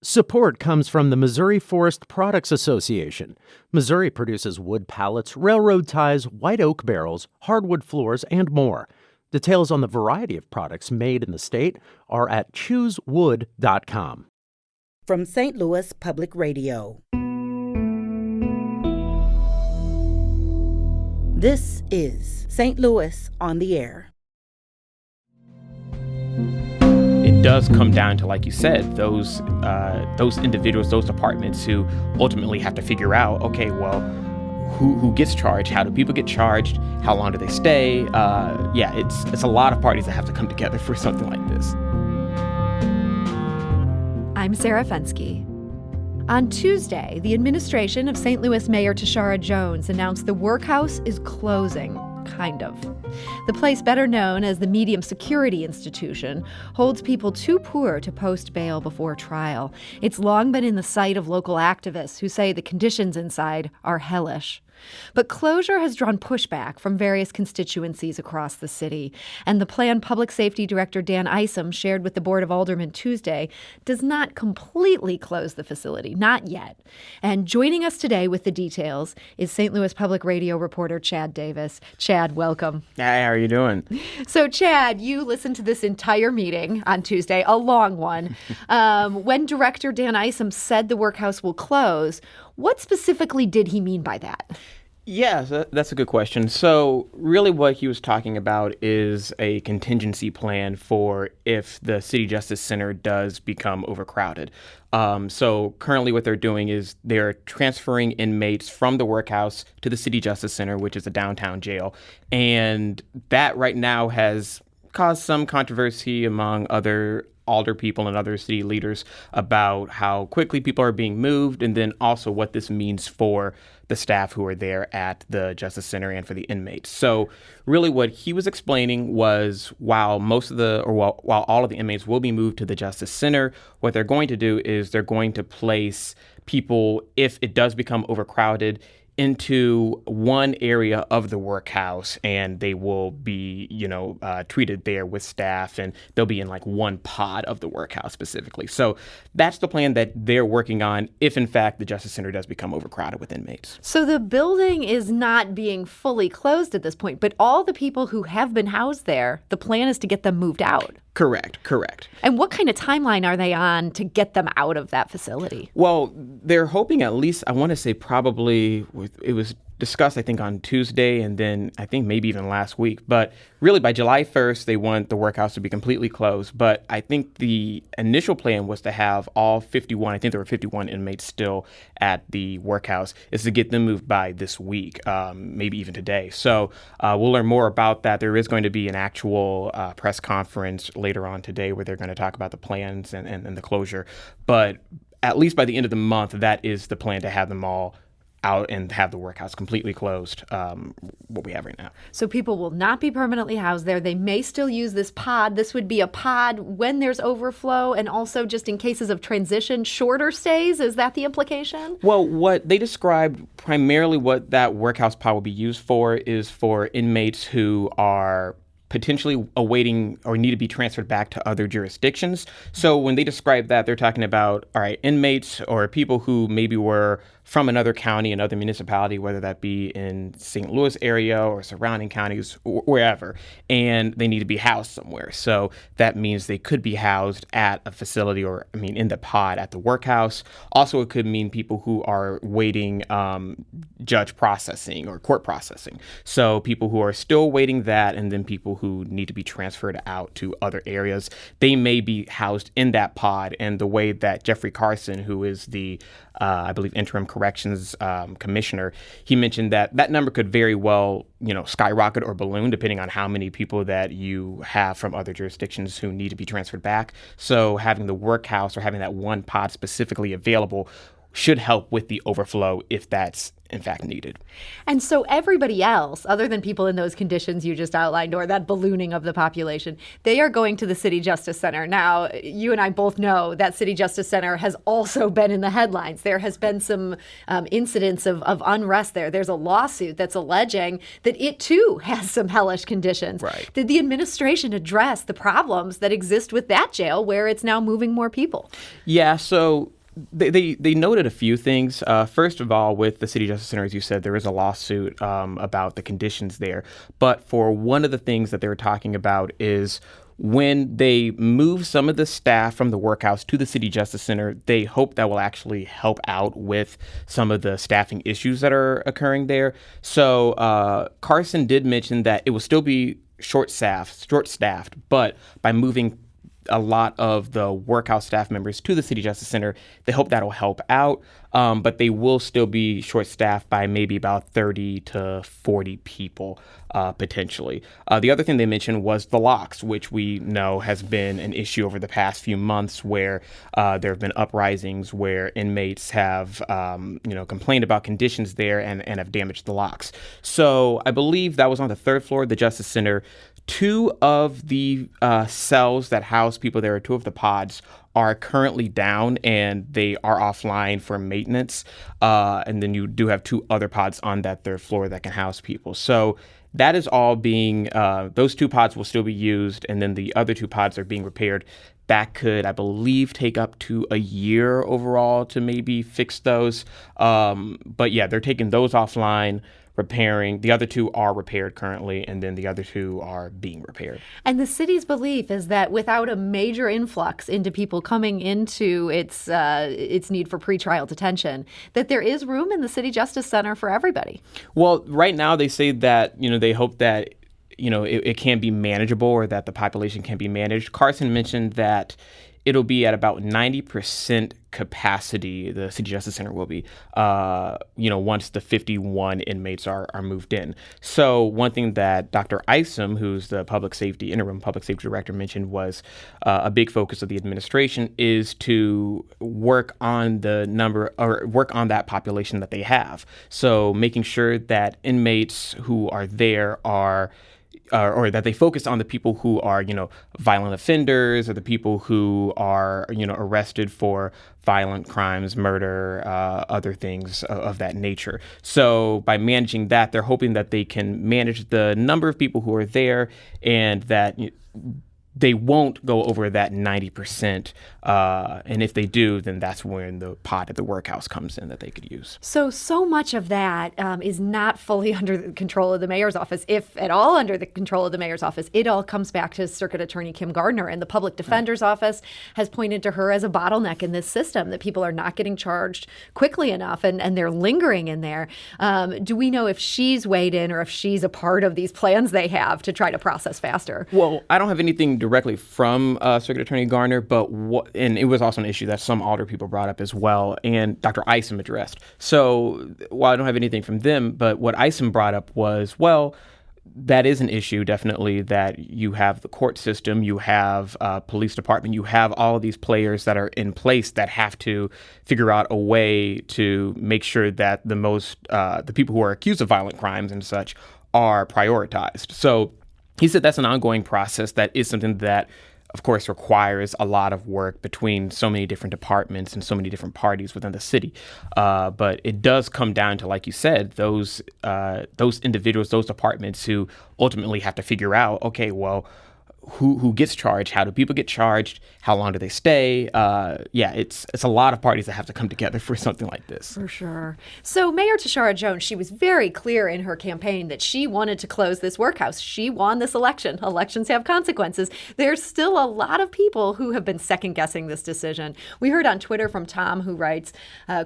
Support comes from the Missouri Forest Products Association. Missouri produces wood pallets, railroad ties, white oak barrels, hardwood floors, and more. Details on the variety of products made in the state are at choosewood.com. From St. Louis Public Radio. This is St. Louis on the Air. It does come down to, like you said, those individuals, those departments who ultimately have to figure out, okay, well, who gets charged? How do people get charged? How long do they stay? It's a lot of parties that have to come together for something like this. I'm Sarah Fensky. On Tuesday, the administration of St. Louis Mayor Tashara Jones announced the Workhouse is closing. Kind of. The place, better known as the Medium Security Institution, holds people too poor to post bail before trial. It's long been in the sight of local activists who say the conditions inside are hellish. But closure has drawn pushback from various constituencies across the city, and the plan Public Safety Director Dan Isom shared with the Board of Aldermen Tuesday does not completely close the facility, not yet. And joining us today with the details is St. Louis Public Radio reporter Chad Davis. Chad, welcome. Hey, how are you doing? So, Chad, you listened to this entire meeting on Tuesday, a long one. When Director Dan Isom said the Workhouse will close, what specifically did he mean by that? Yeah, that's a good question. So really what he was talking about is a contingency plan for if the City Justice Center does become overcrowded. So currently what they're doing is they're transferring inmates from the Workhouse to the City Justice Center, which is a downtown jail. And that right now has caused some controversy among other alder people and other city leaders about how quickly people are being moved, and then also what this means for the staff who are there at the Justice Center and for the inmates. So really what he was explaining was while all of the inmates will be moved to the Justice Center, what they're going to do is they're going to place people, if it does become overcrowded, into one area of the Workhouse, and they will be, treated there with staff, and they'll be in like one pod of the Workhouse specifically. So that's the plan that they're working on if, in fact, the Justice Center does become overcrowded with inmates. So the building is not being fully closed at this point, but all the people who have been housed there, the plan is to get them moved out. Correct. And what kind of timeline are they on to get them out of that facility? Well, they're hoping at least, I want to say probably, it was discussed, I think, on Tuesday, and then I think maybe even last week. But really by July 1st, they want the Workhouse to be completely closed. But I think the initial plan was to have all 51, I think there were 51 inmates still at the Workhouse, is to get them moved by this week, maybe even today. So we'll learn more about that. There is going to be an actual press conference later on today where they're going to talk about the plans and the closure. But at least by the end of the month, that is the plan, to have them all out and have the Workhouse completely closed, what we have right now. So people will not be permanently housed there. They may still use this pod. This would be a pod when there's overflow, and also just in cases of transition, shorter stays. Is that the implication? Well, what they described, primarily what that Workhouse pod will be used for is for inmates who are potentially awaiting or need to be transferred back to other jurisdictions. So when they describe that, they're talking about, all right, inmates or people who maybe were from another county, another municipality, whether that be in St. Louis area or surrounding counties, wherever, and they need to be housed somewhere. So that means they could be housed at a facility in the pod at the Workhouse. Also, it could mean people who are waiting judge processing or court processing. So people who are still waiting that, and then people who need to be transferred out to other areas, they may be housed in that pod. And the way that Jeffrey Carson, who is the I believe interim corrections commissioner, he mentioned that number could very well, skyrocket or balloon depending on how many people that you have from other jurisdictions who need to be transferred back. So having the Workhouse or having that one pod specifically available should help with the overflow if that's in fact needed. And so everybody else, other than people in those conditions you just outlined, or that ballooning of the population, they are going to the City Justice Center. Now, you and I both know that City Justice Center has also been in the headlines. There has been some incidents of unrest there. There's a lawsuit that's alleging that it too has some hellish conditions. Right. Did the administration address the problems that exist with that jail where it's now moving more people? Yeah, so They noted a few things. First of all, with the City Justice Center, as you said, there is a lawsuit about the conditions there. But for one of the things that they were talking about is when they move some of the staff from the Workhouse to the City Justice Center, they hope that will actually help out with some of the staffing issues that are occurring there. So Carson did mention that it will still be short-staffed, but by moving a lot of the Workhouse staff members to the City Justice Center, they hope that'll help out, but they will still be short-staffed by maybe about 30 to 40 people potentially. The other thing they mentioned was the locks, which we know has been an issue over the past few months, where there have been uprisings where inmates have complained about conditions there and have damaged the locks. So I believe that was on the third floor of the Justice Center. Two of the cells that house people there, two of the pods, are currently down and they are offline for maintenance. And then you do have two other pods on that third floor that can house people. So that is all being, those two pods will still be used, and then the other two pods are being repaired. That could, I believe, take up to a year overall to maybe fix those. But yeah, they're taking those offline, repairing. The other two are repaired currently, and then the other two are being repaired. And the city's belief is that without a major influx into people coming into its need for pretrial detention, that there is room in the City Justice Center for everybody. Well, right now they say that, they hope that, it can be manageable, or that the population can be managed. Carson mentioned that it'll be at about 90% capacity, the City Justice Center will be, once the 51 inmates are moved in. So one thing that Dr. Isom, who's the interim public safety director, mentioned was a big focus of the administration is to work on that population that they have. So making sure that inmates who are there are or that they focus on the people who are, violent offenders, or the people who are, arrested for violent crimes, murder, other things of that nature. So by managing that, they're hoping that they can manage the number of people who are there, and that they won't go over that 90%. And if they do, then that's when the pod at the Workhouse comes in that they could use. So much of that is not fully under the control of the mayor's office, if at all under the control of the mayor's office. It all comes back to Circuit Attorney Kim Gardner, and the public defender's office has pointed to her as a bottleneck in this system, that people are not getting charged quickly enough, and they're lingering in there. Do we know if she's weighed in, or if she's a part of these plans they have to try to process faster? Well, I don't have anything directly from Circuit Attorney Gardner, and it was also an issue that some alder people brought up as well, and Dr. Isom addressed. So while I don't have anything from them, but what Isom brought up was, well, that is an issue, definitely, that you have the court system, you have police department, you have all of these players that are in place that have to figure out a way to make sure that the people who are accused of violent crimes and such are prioritized. So he said that's an ongoing process. That is something that, of course, requires a lot of work between so many different departments and so many different parties within the city. But it does come down to, like you said, those individuals, those departments who ultimately have to figure out, okay, well, who gets charged? How do people get charged? How long do they stay? It's a lot of parties that have to come together for something like this. For sure. So Mayor Tashara Jones, she was very clear in her campaign that she wanted to close this workhouse. She won this election. Elections have consequences. There's still a lot of people who have been second-guessing this decision. We heard on Twitter from Tom, who writes,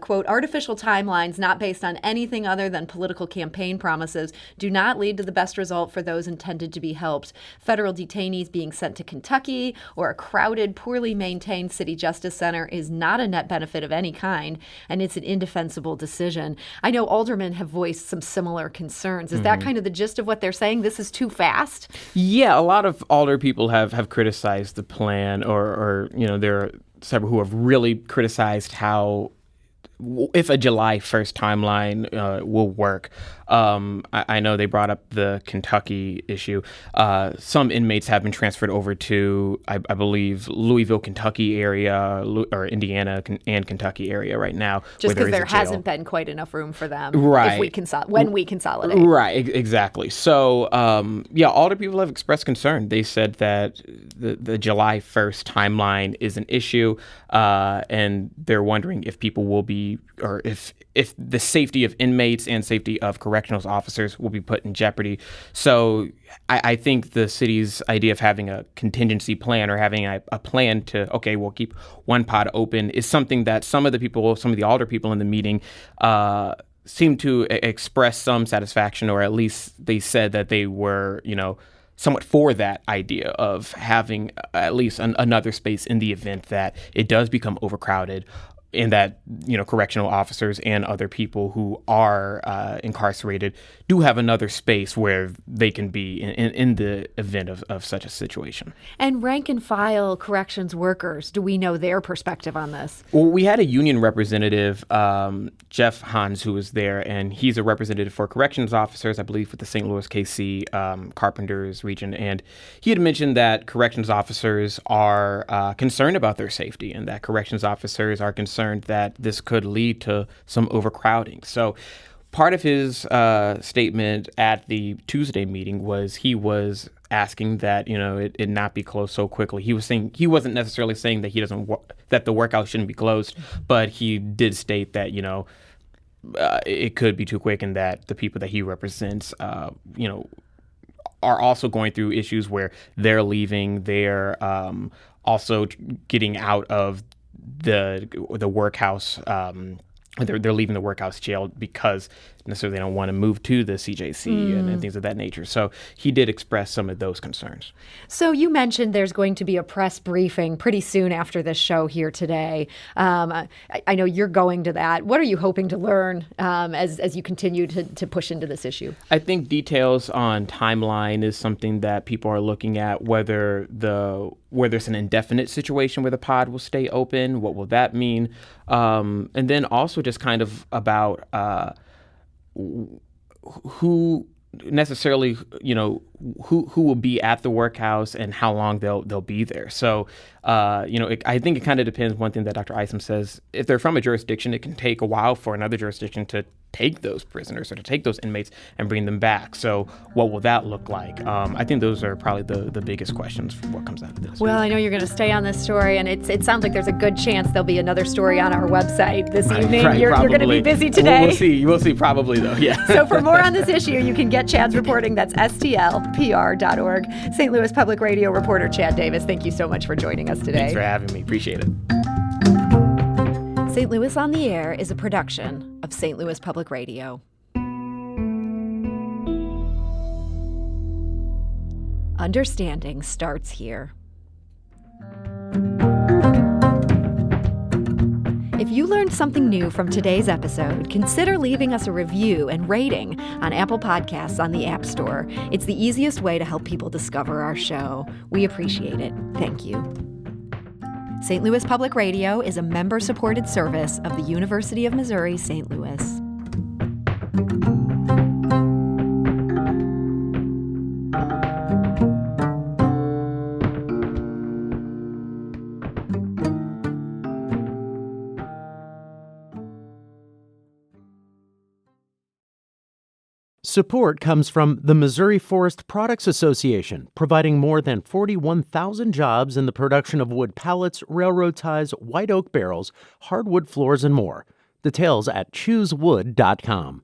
quote, "Artificial timelines not based on anything other than political campaign promises do not lead to the best result for those intended to be helped. Federal detainees being sent to Kentucky or a crowded, poorly maintained City Justice Center is not a net benefit of any kind, and it's an indefensible decision." I know aldermen have voiced some similar concerns. Is that kind of the gist of what they're saying? This is too fast? Yeah, a lot of alder people have criticized the plan, or there are several who have really criticized how, if a July 1st timeline will work. I know they brought up the Kentucky issue. Some inmates have been transferred over to, I believe, Louisville, Kentucky area, or Indiana and Kentucky area right now. Just because there is a jail. hasn't been quite enough room for them Right. if we when we consolidate. Right, exactly. So, alder people have expressed concern. They said that the July 1st timeline is an issue, and they're wondering if people will be, or if the safety of inmates and safety of correctional officers will be put in jeopardy. So I think the city's idea of having a contingency plan or having a plan to, okay, we'll keep one pod open is something that some of the alder people in the meeting seemed to express some satisfaction, or at least they said that they were, somewhat for that idea of having at least another space in the event that it does become overcrowded, and that, correctional officers and other people who are incarcerated do have another space where they can be in the event of such a situation. And rank and file corrections workers, do we know their perspective on this? Well, we had a union representative, Jeff Hans, who was there, and he's a representative for corrections officers, I believe, with the St. Louis KC Carpenters region. And he had mentioned that corrections officers are concerned about their safety, and that corrections officers are concerned that this could lead to some overcrowding. So part of his statement at the Tuesday meeting was he was asking that, it not be closed so quickly. He was saying, he wasn't necessarily saying that he doesn't that the workhouse shouldn't be closed, but he did state that, it could be too quick, and that the people that he represents, are also going through issues where they're leaving, they're also getting out of the workhouse. They're leaving the workhouse jail because necessarily they don't want to move to the CJC and things of that nature. So he did express some of those concerns. So you mentioned there's going to be a press briefing pretty soon after this show here today. I know you're going to that. What are you hoping to learn as you continue to push into this issue? I think details on timeline is something that people are looking at, whether there's an indefinite situation where the pod will stay open, what will that mean? And then also just kind of about who necessarily, who will be at the workhouse and how long they'll be there. So, I think it kind of depends. One thing that Dr. Isom says, if they're from a jurisdiction, it can take a while for another jurisdiction to take those prisoners or to take those inmates and bring them back. So what will that look like? I think those are probably the biggest questions for what comes out of this. Well, I know you're going to stay on this story, and it sounds like there's a good chance there'll be another story on our website this evening. Right, you're going to be busy today. We'll see, probably, though, yeah. So for more on this issue, you can get Chad's reporting. That's stlpr.org. St. Louis Public Radio reporter Chad Davis, thank you so much for joining us today. Thanks for having me. Appreciate it. St. Louis on the Air is a production of St. Louis Public Radio. Understanding starts here. If you learned something new from today's episode, consider leaving us a review and rating on Apple Podcasts on the App Store. It's the easiest way to help people discover our show. We appreciate it. Thank you. St. Louis Public Radio is a member-supported service of the University of Missouri, St. Louis. Support comes from the Missouri Forest Products Association, providing more than 41,000 jobs in the production of wood pallets, railroad ties, white oak barrels, hardwood floors, and more. Details at choosewood.com.